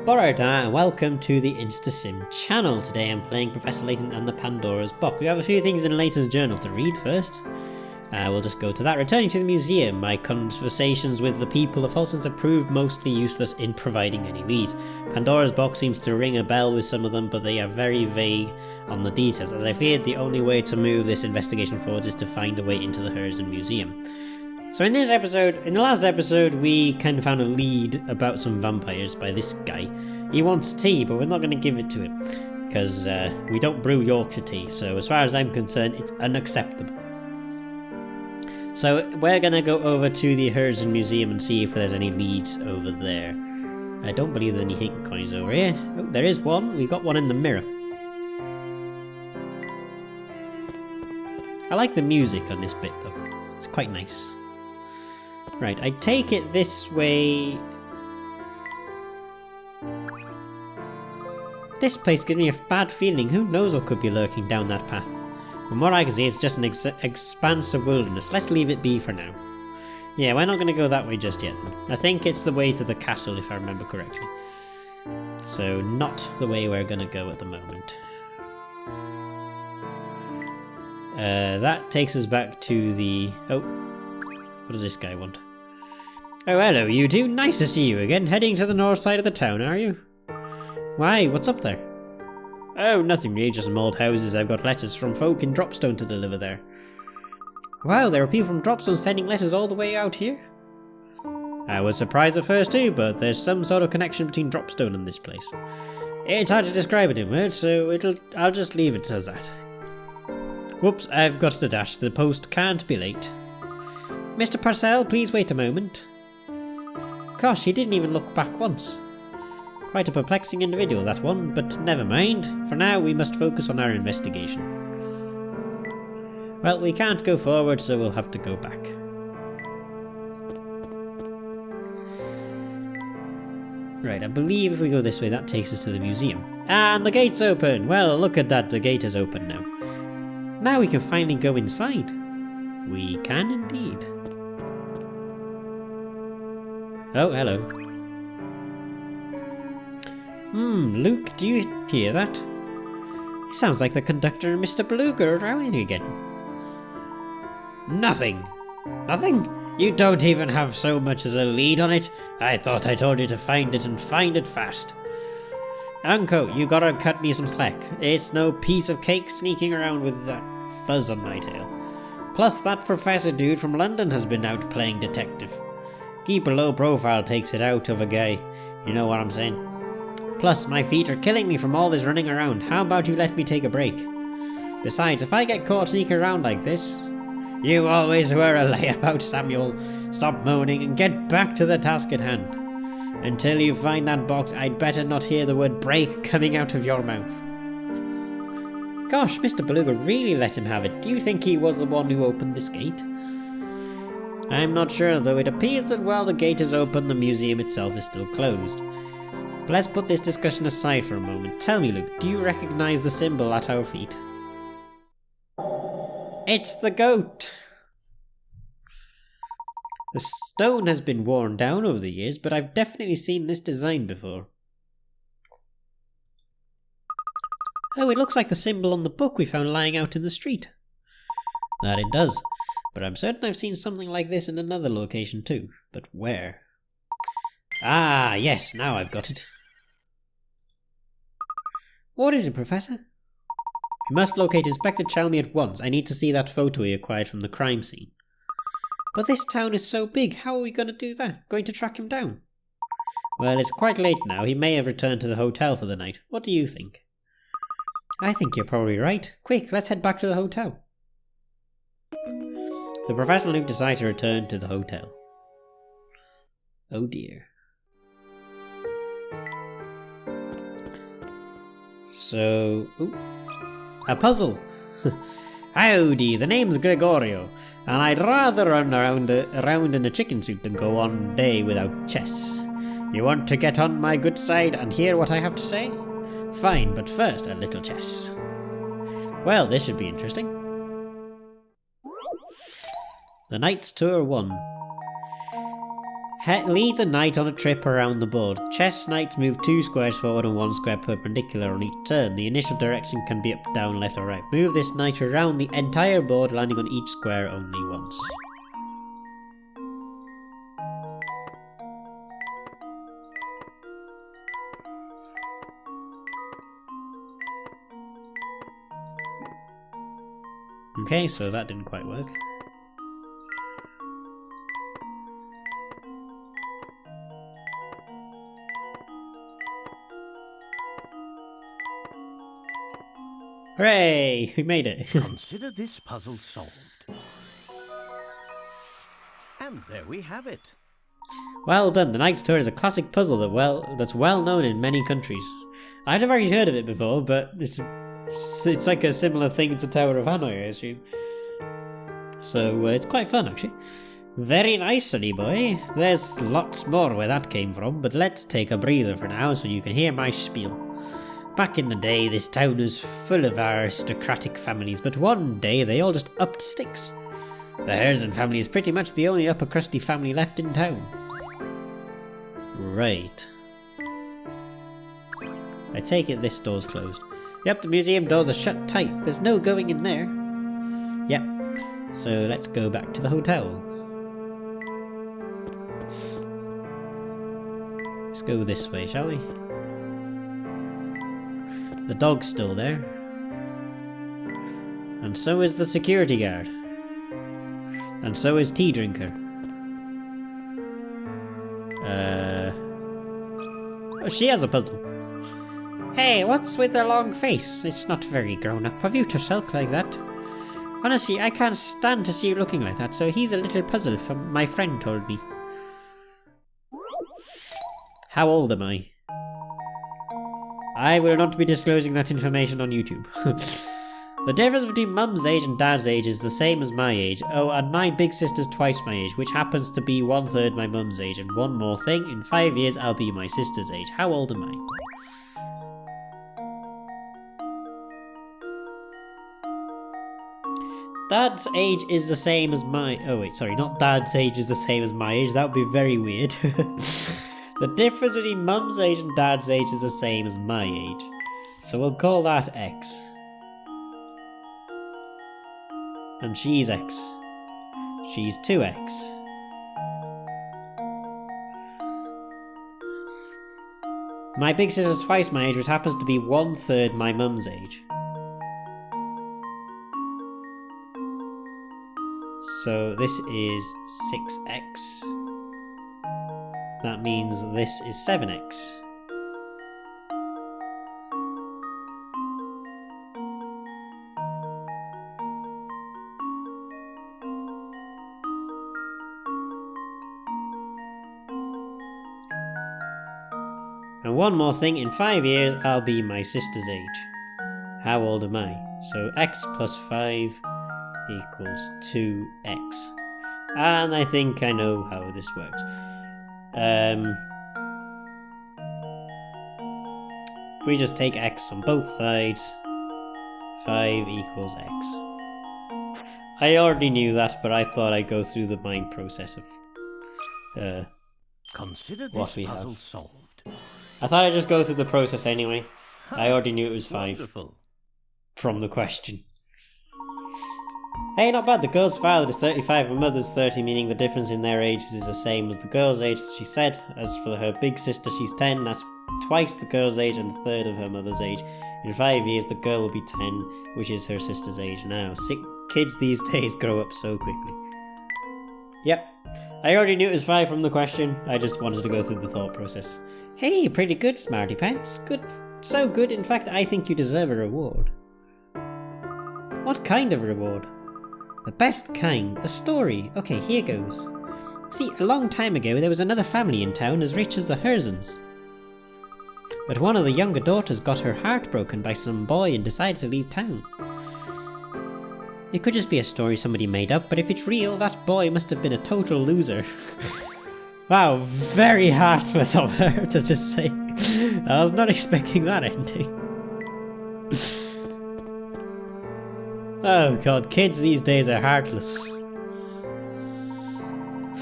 Alright, and welcome to the InstaSim channel. Today I'm playing Professor Layton and the Pandora's Box. We have a few things in Layton's journal to read first. We'll just go to that. Returning to the museum, my conversations with the people of Fulsons have proved mostly useless in providing any leads. Pandora's Box seems to ring a bell with some of them, but they are very vague on the details, as I feared the only way to move this investigation forward is to find a way into the Herzen Museum. So in the last episode, we kind of found a lead about some vampires by this guy. He wants tea, but we're not going to give it to him, because we don't brew Yorkshire tea, so as far as I'm concerned, it's unacceptable. So we're going to go over to the Herzen Museum and see if there's any leads over there. I don't believe there's any hidden coins over here. Oh, there is one. We've got one in the mirror. I like the music on this bit, though. It's quite nice. Right, I take it this way. This place gives me a bad feeling. Who knows what could be lurking down that path? From what I can see, it's just an expanse of wilderness. Let's leave it be for now. Yeah, we're not going to go that way just yet. I think it's the way to the castle, if I remember correctly. So, not the way we're going to go at the moment. That takes us back to the... Oh, what does this guy want? Oh, hello, you two. Nice to see you again. Heading to the north side of the town, are you? Why, what's up there? Oh, nothing really, just some old houses. I've got letters from folk in Dropstone to deliver there. Wow, there are people from Dropstone sending letters all the way out here? I was surprised at first too, but there's some sort of connection between Dropstone and this place. It's hard to describe it in words, so I'll just leave it as that. Whoops, I've got to dash. The post can't be late. Mr. Purcell, please wait a moment. Gosh, he didn't even look back once. Quite a perplexing individual, that one, but never mind. For now, we must focus on our investigation. Well, we can't go forward, so we'll have to go back. Right, I believe if we go this way, that takes us to the museum. And the gate's open! Well, look at that, the gate is open now. Now we can finally go inside. We can indeed. Oh, hello. Luke, do you hear that? It sounds like the conductor and Mr. Beluga are rowing again. Nothing? Nothing? You don't even have so much as a lead on it? I thought I told you to find it and find it fast. Uncle, you gotta cut me some slack. It's no piece of cake sneaking around with that fuzz on my tail. Plus, that professor dude from London has been out playing detective. Keep a low profile takes it out of a guy. You know what I'm saying? Plus, my feet are killing me from all this running around. How about you let me take a break? Besides, if I get caught sneaking around like this... You always were a layabout, Samuel. Stop moaning and get back to the task at hand. Until you find that box, I'd better not hear the word break coming out of your mouth. Gosh, Mr. Beluga really let him have it. Do you think he was the one who opened this gate? I'm not sure, though. It appears that while the gate is open, the museum itself is still closed. But let's put this discussion aside for a moment. Tell me, Luke, do you recognize the symbol at our feet? It's the goat! The stone has been worn down over the years, but I've definitely seen this design before. Oh, it looks like the symbol on the book we found lying out in the street. That it does, but I'm certain I've seen something like this in another location too. But where? Ah, yes, now I've got it. What is it, Professor? We must locate Inspector Chelmey at once. I need to see that photo he acquired from the crime scene. But this town is so big, how are we going to do that? Going to track him down? Well, it's quite late now. He may have returned to the hotel for the night. What do you think? I think you're probably right. Quick, let's head back to the hotel. The Professor and Luke decide to return to the hotel. Oh dear. So... Ooh. A puzzle! Howdy, the name's Gregorio, and I'd rather run around in a chicken suit than go on a day without chess. You want to get on my good side and hear what I have to say? Fine, but first a little chess. Well, this should be interesting. The Knight's Tour 1. Lead the knight on a trip around the board. Chess knights move 2 squares forward and 1 square perpendicular on each turn. The initial direction can be up, down, left or right. Move this knight around the entire board, landing on each square only once. Okay, so that didn't quite work. Hooray! We made it! Consider this puzzle solved. And there we have it. Well done. The Knight's Tour is a classic puzzle that's well known in many countries. I've never actually heard of it before, but it's like a similar thing to Tower of Hanoi, I assume. So it's quite fun, actually. Very nice, sonny boy. There's lots more where that came from, but let's take a breather for now so you can hear my spiel. Back in the day, this town was full of aristocratic families, but one day they all just upped sticks. The Herzen family is pretty much the only upper crusty family left in town. Right. I take it this door's closed. Yep, the museum doors are shut tight. There's no going in there. Yep. So let's go back to the hotel. Let's go this way, shall we? The dog's still there. And so is the security guard. And so is Tea Drinker. Oh, she has a puzzle. Hey, what's with the long face? It's not very grown up of you to sulk like that. Honestly, I can't stand to see you looking like that, so he's a little puzzle, my friend told me. How old am I? I will not be disclosing that information on YouTube. The difference between mum's age and dad's age is the same as my age. Oh, and my big sister's twice my age, which happens to be 1/3 my mum's age. And one more thing, in 5 years I'll be my sister's age. How old am I? Dad's age is the same as my... Oh wait, sorry, not dad's age is the same as my age. That would be very weird. The difference between mum's age and dad's age is the same as my age. So we'll call that X. And she's X. She's 2X. My big sister's twice my age, which happens to be 1/3 my mum's age. So this is 6X. That means this is 7X. And one more thing, in 5 years I'll be my sister's age. How old am I? So X plus 5 equals 2X. And I think I know how this works. If we just take X on both sides, 5 equals X. I already knew that, but I thought I'd go through the mind process of Consider what this we puzzle have. solved. I thought I'd just go through the process anyway. I already knew it was 5 Wonderful. from the question. Hey, not bad. The girl's father is 35 and mother's 30, meaning the difference in their ages is the same as the girl's age, she said. As for her big sister, she's 10. That's twice the girl's age and 1/3 of her mother's age. In 5 years, the girl will be 10, which is her sister's age now. Kids these days grow up so quickly. Yep. I already knew it was 5 from the question. I just wanted to go through the thought process. Hey, pretty good, Smarty Pants. Good. So good, in fact, I think you deserve a reward. What kind of reward? The best kind. A story. Okay, here goes. See, a long time ago there was another family in town as rich as the Herzens. But one of the younger daughters got her heart broken by some boy and decided to leave town. It could just be a story somebody made up, but if it's real, that boy must have been a total loser. Wow, very heartless of her to just say. I was not expecting that ending. Oh god, kids these days are heartless.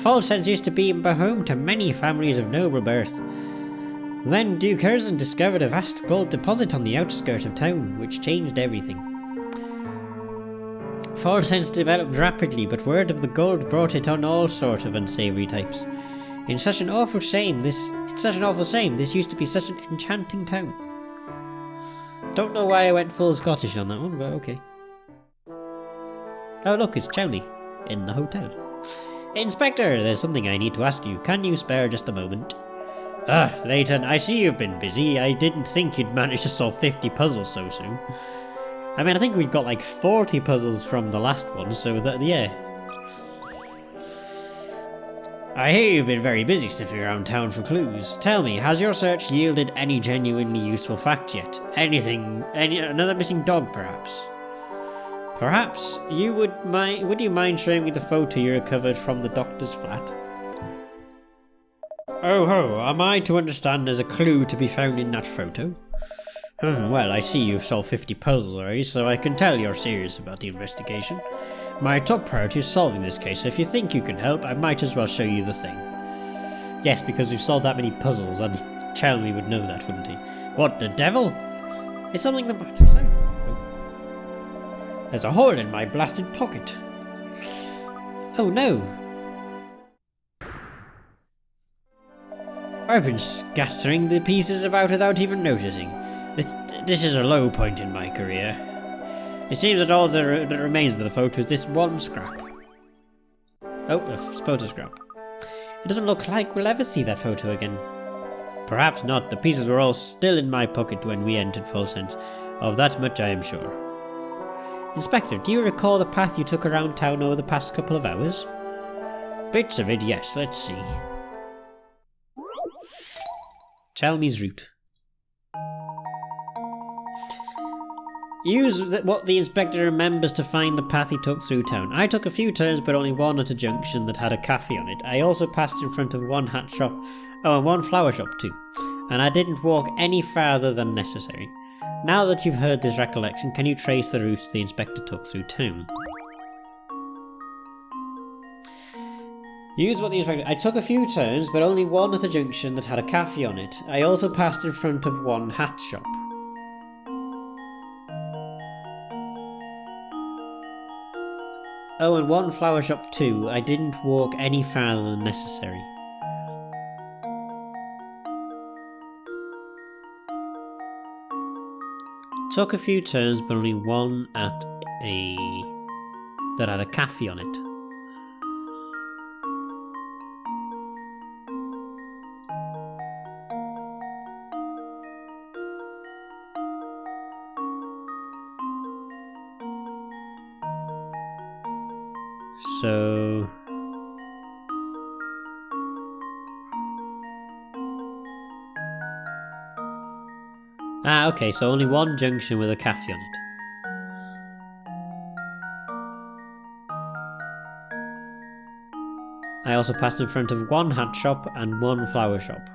Falsense used to be home to many families of noble birth. Then Duke Herzen discovered a vast gold deposit on the outskirts of town, which changed everything. Falsense developed rapidly, but word of the gold brought it on all sorts of unsavory types. It's such an awful shame. This used to be such an enchanting town. Don't know why I went full Scottish on that one, but okay. Oh look, it's Chelmey, in the hotel. Inspector, there's something I need to ask you. Can you spare just a moment? Layton, I see you've been busy. I didn't think you'd manage to solve 50 puzzles so soon. I mean, I think we got like 40 puzzles from the last one, so that, yeah. I hear you've been very busy sniffing around town for clues. Tell me, has your search yielded any genuinely useful facts yet? Another missing dog, perhaps? Perhaps would you mind showing me the photo you recovered from the doctor's flat? Oh ho, am I to understand there's a clue to be found in that photo? Well, I see you've solved 50 puzzles already, so I can tell you're serious about the investigation. My top priority is solving this case, so if you think you can help, I might as well show you the thing. Yes, because we've solved that many puzzles, and Chelmey would know that, wouldn't he? What, the devil? Is something the matter, sir? There's a hole in my blasted pocket. Oh no. I've been scattering the pieces about without even noticing. This is a low point in my career. It seems that all that remains of the photo is this one scrap. Oh, a photo scrap. It doesn't look like we'll ever see that photo again. Perhaps not. The pieces were all still in my pocket when we entered Falsense. Of that much I am sure. Inspector, do you recall the path you took around town over the past couple of hours? Bits of it, yes. Let's see. Chelmey's Route. Use what the inspector remembers to find the path he took through town. I took a few turns, but only one at a junction that had a cafe on it. I also passed in front of one hat shop, and one flower shop too. And I didn't walk any farther than necessary. Now that you've heard this recollection, can you trace the route the inspector took through town? Use what the inspector... I took a few turns, but only one at a junction that had a cafe on it. I also passed in front of one hat shop. Oh, and one flower shop too. I didn't walk any farther than necessary. Took a few turns, but only one at that had a cafe on it. So... Ah, okay, so only one junction with a cafe on it. I also passed in front of one hat shop and one flower shop.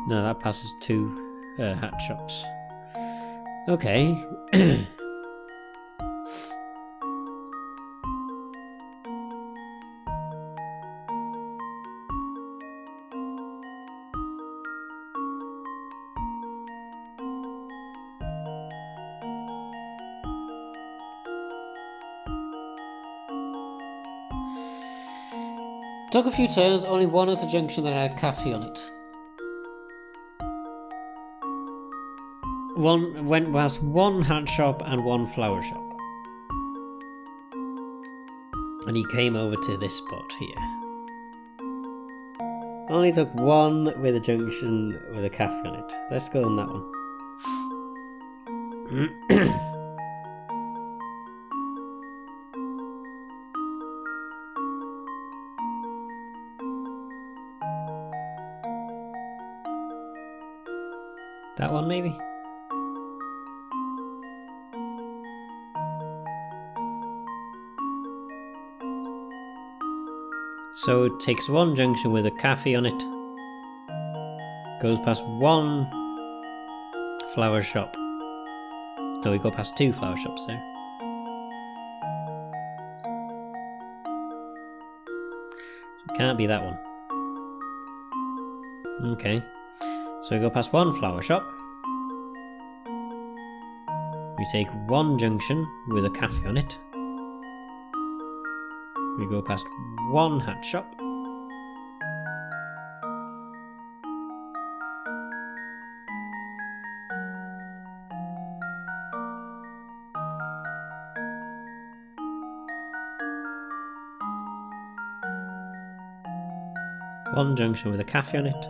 No, that passes two hat shops. Okay. Took a few turns, only one at the junction that had a cafe on it. Went past one hat shop and one flower shop. And he came over to this spot here. Only took one with a junction with a cafe on it. Let's go on that one. That one maybe? So it takes one junction with a cafe on it. Goes past one flower shop. No, we go past 2 flower shops there. It can't be that one. Okay. So we go past 1 flower shop. We take 1 junction with a cafe on it. We go past 1 hat shop. One junction with a cafe on it.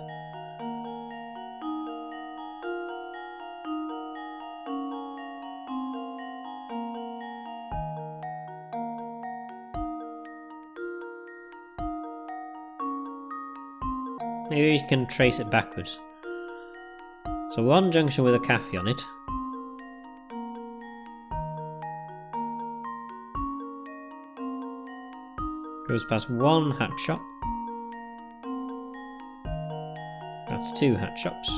Maybe we can trace it backwards. So 1 junction with a cafe on it. Goes past 1 hat shop. That's 2 hat shops.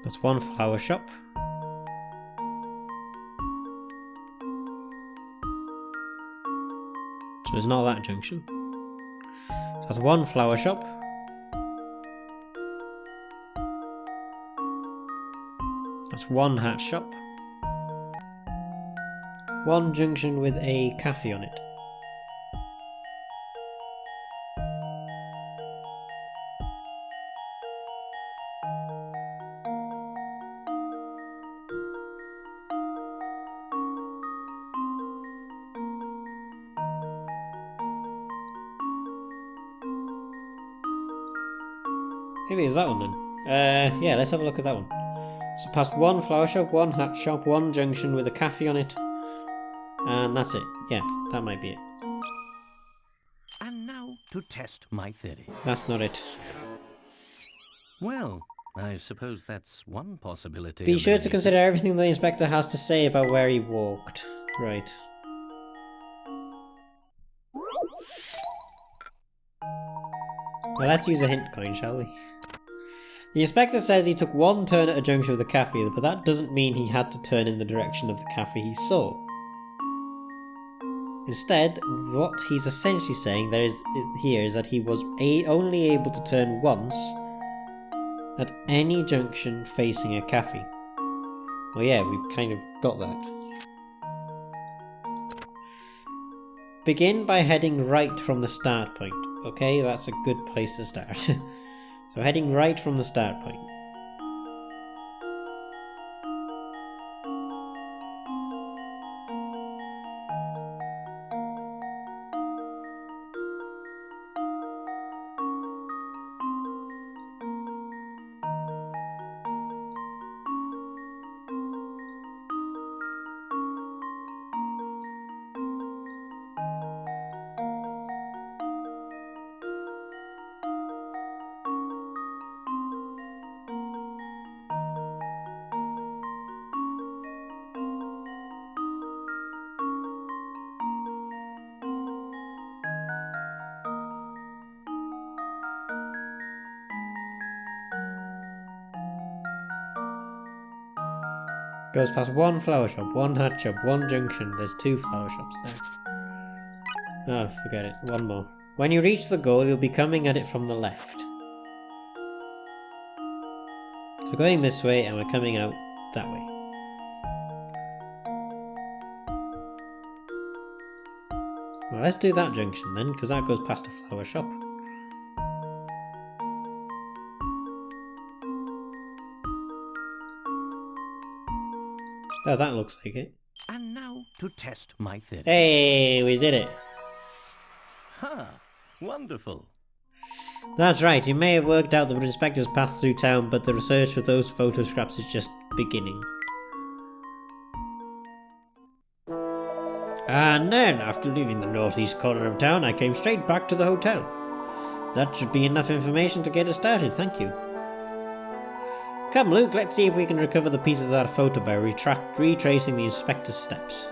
That's 1 flower shop. So it's not that junction. So that's 1 flower shop. That's 1 hat shop. 1 junction with a cafe on it. Maybe it was that one then. Yeah, let's have a look at that one. So past 1 flower shop, 1 hat shop, 1 junction with a cafe on it. And that's it. Yeah, that might be it. And now to test my theory. That's not it. Well, I suppose that's one possibility. Be sure to consider everything the inspector has to say about where he walked. Right. Well, let's use a hint coin, shall we? The inspector says he took 1 turn at a junction with a cafe, but that doesn't mean he had to turn in the direction of the cafe he saw. Instead, what he's essentially saying here is that he was only able to turn once at any junction facing a cafe. Well, yeah, we kind of got that. Begin by heading right from the start point. Okay, that's a good place to start. So heading right from the start point. Goes past 1 flower shop, 1 hat shop, 1 junction. There's 2 flower shops there. Oh, forget it. 1 more. When you reach the goal, you'll be coming at it from the left. So going this way, and we're coming out that way. Well, let's do that junction then, because that goes past a flower shop. Oh, that looks like it. And now to test my theory. Hey, we did it. Ha! Wonderful. That's right, you may have worked out the inspector's path through town, but the research for those photo scraps is just beginning. And then, after leaving the northeast corner of town, I came straight back to the hotel. That should be enough information to get us started, thank you. Come Luke, let's see if we can recover the pieces of that photo by retracing the inspector's steps.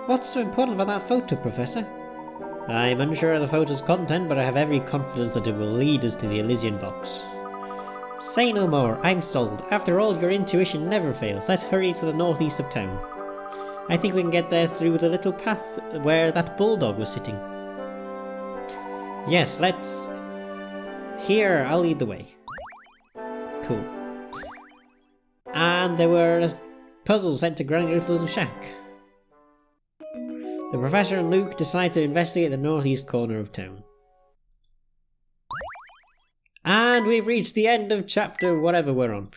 What's so important about that photo, Professor? I'm unsure of the photo's content, but I have every confidence that it will lead us to the Elysian Box. Say no more, I'm sold. After all, your intuition never fails. Let's hurry to the northeast of town. I think we can get there through the little path where that bulldog was sitting. Yes, let's... Here, I'll lead the way. Cool. And there were puzzles sent to Granny Littleton's shack. The Professor and Luke decide to investigate the northeast corner of town. And we've reached the end of chapter whatever we're on.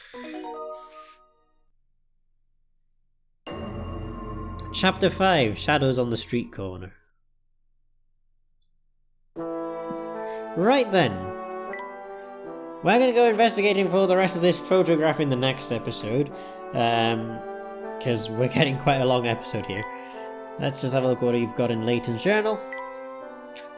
Chapter 5, Shadows on the Street Corner. Right then. We're going to go investigating for the rest of this photograph in the next episode. Because we're getting quite a long episode here. Let's just have a look what you've got in Layton's journal.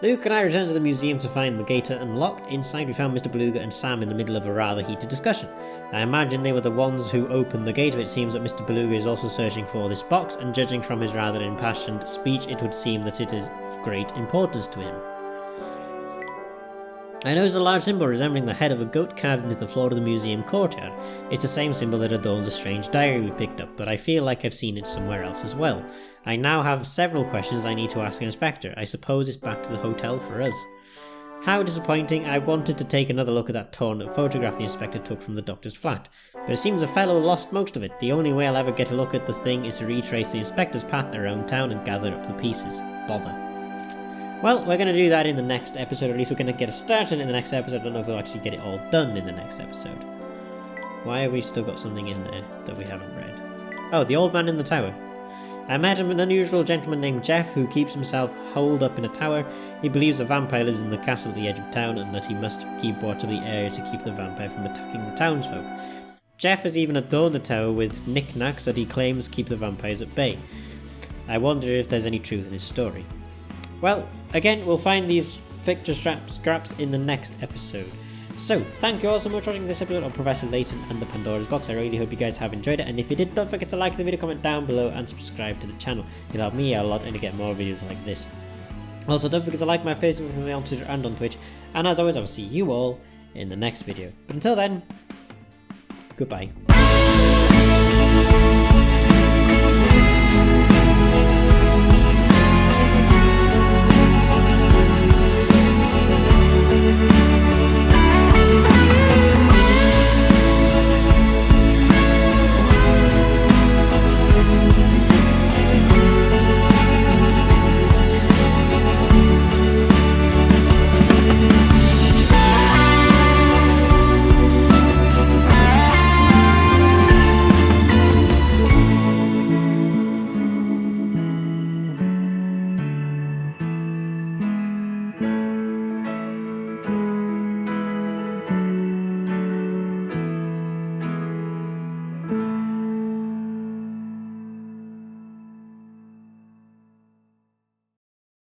Luke and I returned to the museum to find the gate unlocked. Inside we found Mr. Beluga and Sam in the middle of a rather heated discussion. I imagine they were the ones who opened the gate, but it seems that Mr. Beluga is also searching for this box, and judging from his rather impassioned speech, it would seem that it is of great importance to him. I noticed a large symbol resembling the head of a goat carved into the floor of the museum courtyard. It's the same symbol that adorns a strange diary we picked up, but I feel like I've seen it somewhere else as well. I now have several questions I need to ask an inspector. I suppose it's back to the hotel for us. How disappointing. I wanted to take another look at that torn-up photograph the inspector took from the doctor's flat, but it seems the fellow lost most of it. The only way I'll ever get a look at the thing is to retrace the inspector's path around town and gather up the pieces. Bother. Well, we're going to do that in the next episode, or at least we're going to get it started in the next episode. I don't know if we'll actually get it all done in the next episode. Why have we still got something in there that we haven't read? Oh, the old man in the tower. I met an unusual gentleman named Jeff who keeps himself holed up in a tower. He believes a vampire lives in the castle at the edge of town and that he must keep watch of the area to keep the vampire from attacking the townsfolk. Jeff has even adorned the tower with knickknacks that he claims keep the vampires at bay. I wonder if there's any truth in his story. Well, again, we'll find these picture scraps in the next episode. So, thank you all so much for watching this episode of Professor Layton and the Pandora's Box. I really hope you guys have enjoyed it, and if you did, don't forget to like the video, comment down below, and subscribe to the channel. It'll help me out a lot and to get more videos like this. Also, don't forget to like my Facebook with me on Twitter and on Twitch, and as always, I will see you all in the next video. But until then, goodbye.